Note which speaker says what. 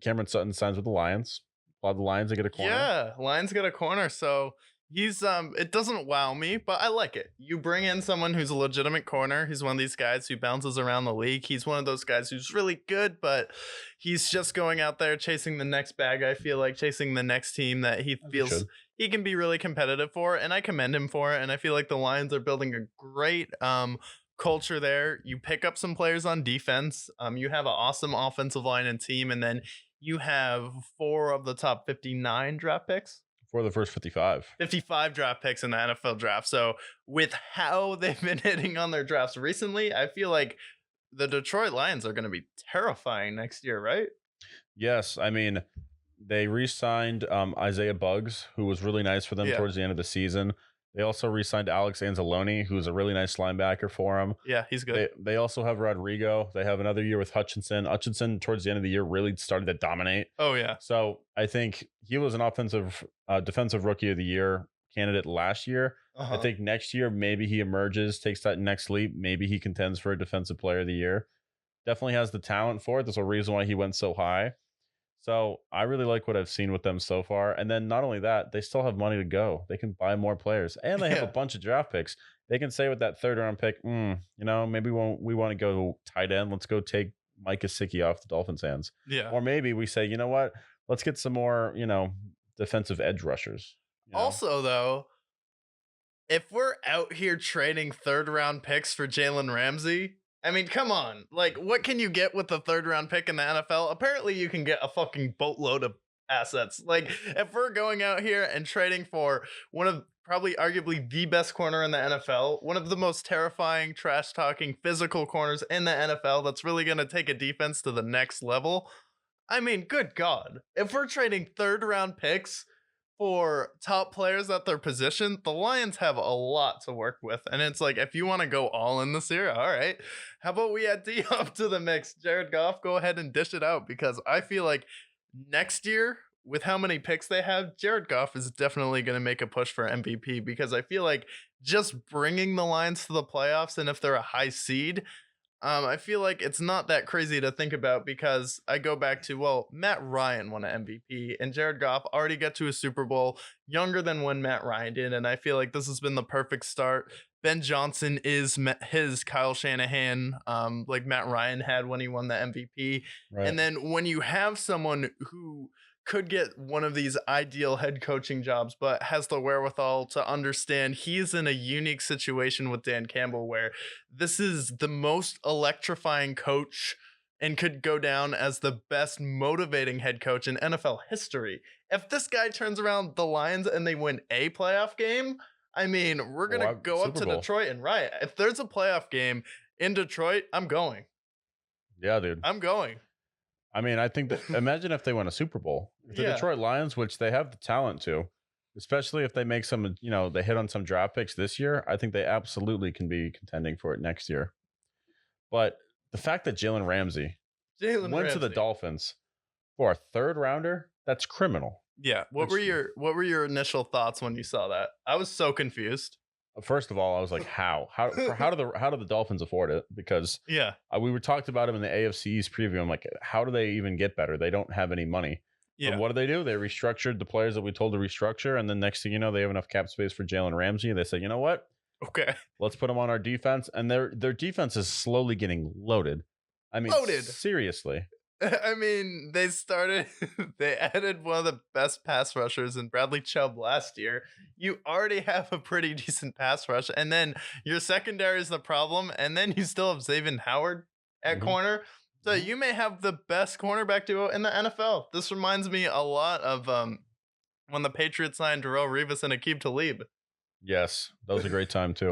Speaker 1: Cameron Sutton signs with the Lions. A lot of the Lions, they get a corner.
Speaker 2: Yeah, Lions get a corner, so he's it doesn't wow me, but I like it. You bring in someone who's a legitimate corner. He's one of these guys who bounces around the league. He's one of those guys who's really good, but he's just going out there chasing the next bag. I feel like chasing the next team that he
Speaker 1: As he
Speaker 2: feels
Speaker 1: should.
Speaker 2: he can be really competitive for, and I commend him for it. And I feel like the Lions are building a great culture there. You pick up some players on defense. You have an awesome offensive line and team, and then you have 4 of the top 59 draft picks.
Speaker 1: For the first 55.
Speaker 2: 55 draft picks in the NFL draft. So with how they've been hitting on their drafts recently, I feel like the Detroit Lions are going to be terrifying next year, right?
Speaker 1: Yes, I mean, they re-signed Isaiah Buggs, who was really nice for them
Speaker 2: Yeah.
Speaker 1: towards the end of the season. They also re-signed Alex Anzalone, who's a really nice linebacker for them.
Speaker 2: Yeah, he's good.
Speaker 1: They also have Rodrigo. They have another year with Hutchinson. Hutchinson, towards the end of the year, really started to dominate.
Speaker 2: Oh, yeah.
Speaker 1: So I think he was an defensive rookie of the year candidate last year. I think next year, maybe he emerges, takes that next leap. Maybe he contends for a defensive player of the year. Definitely has the talent for it. There's a reason why he went so high. So I really like what I've seen with them so far. And then not only that, they still have money to go. They can buy more players, and they have a
Speaker 2: Yeah.
Speaker 1: bunch of draft picks. They can say with that third round pick, maybe we want to go tight end. Let's go take Mike Gesicki off the Dolphins' hands.
Speaker 2: Yeah.
Speaker 1: Or maybe we say, you know what? Let's get some more, defensive edge rushers.
Speaker 2: Also, though, if we're out here trading 3rd-round picks for Jalen Ramsey, I mean, come on. Like, what can you get with the 3rd-round pick in the NFL? Apparently, you can get a fucking boatload of assets. Like, if we're going out here and trading for one of probably arguably the best corner in the NFL, one of the most terrifying, trash-talking, physical corners in the NFL that's really going to take a defense to the next level, I mean, good God. If we're trading 3rd-round picks for top players at their position, the Lions have a lot to work with. And it's like, if you want to go all in this year, all right. How about we add D up to the mix? Jared Goff, go ahead and dish it out, because I feel like next year, with how many picks they have, Jared Goff is definitely going to make a push for MVP, because I feel like just bringing the Lions to the playoffs, and if they're a high seed, I feel like it's not that crazy to think about, because I go back to, well, Matt Ryan won an MVP and Jared Goff already got to a Super Bowl younger than when Matt Ryan did. And I feel like this has been the perfect start. Ben Johnson is his Kyle Shanahan, like Matt Ryan had when he won the MVP.
Speaker 1: Right.
Speaker 2: And then when you have someone who could get one of these ideal head coaching jobs, but has the wherewithal to understand he's in a unique situation with Dan Campbell, where this is the most electrifying coach and could go down as the best motivating head coach in NFL history. If this guy turns around the Lions and they win a playoff game, I mean, we're going to go up
Speaker 1: Super
Speaker 2: to
Speaker 1: Bowl.
Speaker 2: Detroit and riot. If there's a playoff game in Detroit, I'm going.
Speaker 1: Yeah, dude.
Speaker 2: I'm going.
Speaker 1: I mean, I think that imagine if they win a Super Bowl. If the
Speaker 2: Yeah.
Speaker 1: Detroit Lions, which they have the talent to, especially if they make some, they hit on some draft picks this year, I think they absolutely can be contending for it next year. But the fact that Jalen Ramsey went to the Dolphins for a 3rd rounder, that's criminal.
Speaker 2: Yeah. What were your initial thoughts when you saw that? I was so confused.
Speaker 1: First of all, I was like, how do the Dolphins afford it? Because
Speaker 2: Yeah.
Speaker 1: we talked about him in the AFC East preview. I'm like, how do they even get better? They don't have any money.
Speaker 2: Yeah.
Speaker 1: But what do? They restructured the players that we told to restructure, and then next thing you know, they have enough cap space for Jalen Ramsey. They said, you know what?
Speaker 2: Okay.
Speaker 1: Let's put him on our defense, and their defense is slowly getting loaded. I mean,
Speaker 2: Loaded.
Speaker 1: Seriously.
Speaker 2: I mean, they added one of the best pass rushers in Bradley Chubb last year. You already have a pretty decent pass rush, and then your secondary is the problem, and then you still have Xavier Howard at corner. So you may have the best cornerback duo in the NFL. This reminds me a lot of when the Patriots signed Darrelle Revis and Aqib Talib.
Speaker 1: Yes, that was a great time too.